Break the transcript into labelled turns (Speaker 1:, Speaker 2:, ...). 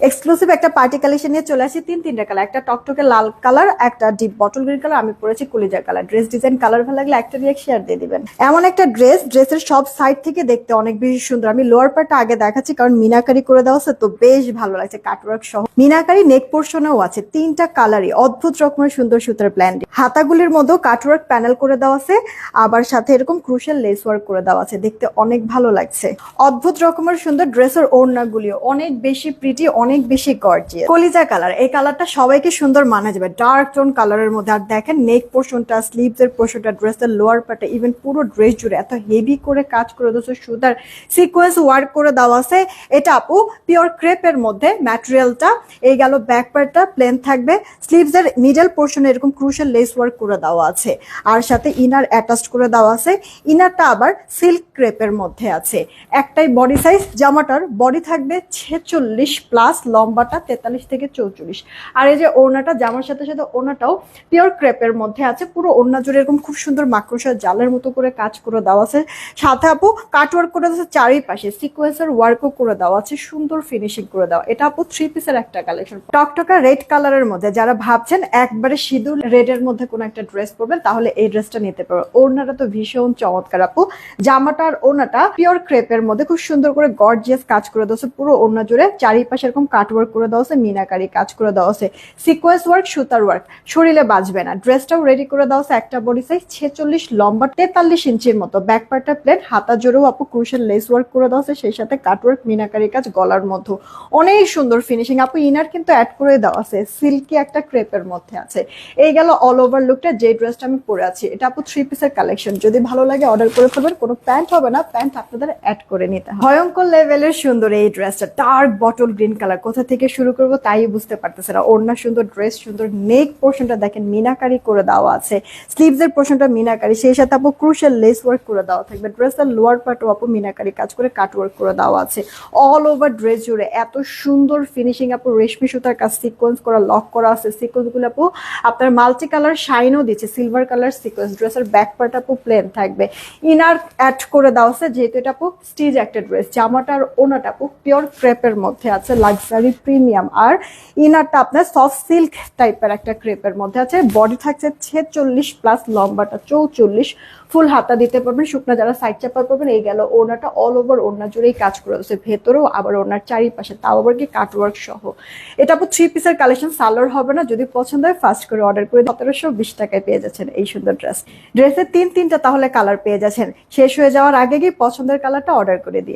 Speaker 1: Exclusive একটা party collection নিয়ে চলে আসি তিনটা কালার, একটা টকটকে লাল কালার, একটা ডিপ বটল গ্রিন কালার, আমি পরেছি কলিজা কালার। ড্রেস ডিজাইন কালার ভালো লাগলে একটা রিয়েক্ট শেয়ার দিয়ে দিবেন। এমন একটা ড্রেসের সব সাইড থেকে দেখতে অনেক বেশি সুন্দর। আমি লোয়ার পার্টটা আগে দেখাচ্ছি কারণ মিনাকারি করে দেওয়া আছে তো বেশ ভালো লাগছে, কাটওয়ার্ক সহ মিনাকারি নেক পোর্শনেও আছে। তিনটা কালারই অদ্ভুত রকমের সুন্দর সুতার প্ল্যান, হাতাগুলির মধ্যে কাটওয়ার্ক প্যানেল করে দেওয়া আছে, আবার সাথে এরকম ক্রুশাল লেস ওয়ার্ক করে দেওয়া আছে, দেখতে অনেক ভালো লাগছে। অদ্ভুত রকমের সুন্দর ড্রেসের ওড়নাগুলিও অনেক বেশি প্রিটি, অনেক বেশি গর্জিয়াস। কলিজা কালার, এই কালারটা সবাইকে সুন্দর মানা যাবে, ডার্ক টোন কালারের মধ্যে। আর দেখেন নেক পোর্শনটা, স্লিভস এর পোর্শনটা, ড্রেসের লোয়ার পার্টে, ইভেন পুরো ড্রেস জুড়ে এত হেভি করে কাজ করে দিয়েছে, সুতার সিকোয়েন্স ওয়ার্ক করে দেওয়া আছে। এটা আপু পিওর ক্রেপের মধ্যে ম্যাটেরিয়ালটা। এই গেল ব্যাক পার্টটা প্লেন থাকবে, স্লিভস এর মিডল পোর্শনে এরকম ক্রুশাল লেস ওয়ার্ক করে দেওয়া আছে, আর সাথে ইনার অ্যাটাচড করে দেওয়া আছে। ইনারটা আবার সিল্ক ক্রেপের মধ্যে আছে। একটাই বডি সাইজ, জামাটার বডি থাকবে 46 প্লাস, লম্বাটা 43 থেকে 44। আর এই যে ওড়নাটা, জামার সাথে সাথে ওড়নাটাও পিওর ক্রেপের মধ্যে আছে। পুরো ওড়না জুড়ে এরকম খুব সুন্দর মাকড়সার জালের মতো করে কাজ করে দেওয়া আছে, সাথে আপু কাটওয়ার্ক করে দেওয়া আছে, চারিপাশে সিকোয়েন্সের ওয়ার্কও করে দেওয়া আছে, সুন্দর ফিনিশিং করে দেওয়া। এটা আপু 3 পিসের একটা কালেকশন, টকটকা রেড কালারের মধ্যে। যারা ভাবছেন একবারে সিঁদুর রেডের মধ্যে কোনো একটা ড্রেস পরবেন তাহলে এই ড্রেসটা নিতে পারো। ওড়নাটা তো ভীষণ চমৎকার আপু, জামাটা আর ওড়নাটা পিওর ক্রেপের মধ্যে খুব সুন্দর করে গর্জিয়াস কাজ করে দেওয়া আছে। পুরো ওড়না জুড়ে চারিপাশে এরকম কাটওয়ার্ক করে দেওয়া আছে, মিনাকারি কাজ করে দেওয়া আছে, সিকোয়েন্স ওয়ার্ক, সুতার ওয়ার্ক, শরীরে বাজবে না। ড্রেসটাও রেডি করে দেওয়া আছে, একটা বডি সাইজ 46, লম্বা 43 ইঞ্চির মতো, ব্যাক পার্টটা প্লেন, হাতা জোরেও আপু ক্রুশাল লেস ওয়ার্ক করে দেওয়া আছে, সেই সাথে কাটওয়ার্ক মিনাকারি কাজ গলার মধ্যে, অনেক সুন্দর ফিনিশিং। আপু ইনার কিন্তু অ্যাড করে দেওয়া আছে, সিল্কি একটা ক্রেপের মধ্যে আছে। এই গেল অল ওভার লুকটা। যে ড্রেসটা আমি পরে আছি এটা আপু 3 পিসের কালেকশন, যদি ভালো লাগে অর্ডার করে ফেলবেন। কোনো প্যান্ট হবে না, প্যান্ট আপনাদের অ্যাড করে নিতে হবে। ভয়ঙ্কর লেভেলের সুন্দর এই ড্রেসটা, ডার্ক বটল গ্রিন কালার, কোথা থেকে শুরু করবো তাই বুঝতে পারতেছে না। ওড়না সুন্দর, ড্রেস সুন্দর, নেক পোর্শনটা দেখেন মিনাকারি করে দেওয়া আছে, স্লিভস এর পোর্শনটা মিনাকারি, সেই সাথে আপু ক্রুশাল লেস ওয়ার্ক করে দেওয়া থাকবে। ড্রেসের লোয়ার পার্টও আপু মিনাকারি কাজ করে কাট ওয়ার্ক করে দেওয়া আছে। অল ওভার ড্রেস জুড়ে এত সুন্দর ফিনিশিং আপু, রেশমি সুতার কাজ, সিকোয়েন্স করা, লক করা আছে। সিকোয়েন্স গুলো আপু আপনার মাল্টি কালার শাইনও দিচ্ছে, সিলভার কালার সিকোয়েন্স। ড্রেসের ব্যাক পার্ট আপু প্লেন থাকবে, ইনার অ্যাড করে দেওয়া আছে, যেহেতু এটা আপু স্টিচ একটা ড্রেস। জামাটা আর ওনাটা আপু পিওর ক্রেপের মধ্যে আছে, লাক্সারি প্রিমিয়াম। আর ইনারটা আপনার সফট সিল্ক টাইপের একটা ক্রেপের মধ্যে আছে। বডি থাকছে 46 প্লাস, লম্বাটা 44, ফুল হাতা দিতে পারবেন, শুকনা যারা সাইড চাপা করবেন। এই গেল ওড়নাটা, অল ওভার ওড়না জুড়েই কাজ করে দিচ্ছে, ভেতরেও আবার ওড়নার চারিপাশে, তাও আবার কি কাটওয়ার্ক সহ। এটা আপু 3 পিসের কালেকশন, সালোয়ার হবে না। যদি পছন্দ হয় ফার্স্ট করে অর্ডার করে 1720 টাকায় পেয়ে যাচ্ছেন এই সুন্দর ড্রেসের তিনটা তাহলে কালার পেয়ে যাচ্ছেন। শেষ হয়ে যাওয়ার আগে গিয়ে পছন্দের কালারটা অর্ডার করে দিয়ে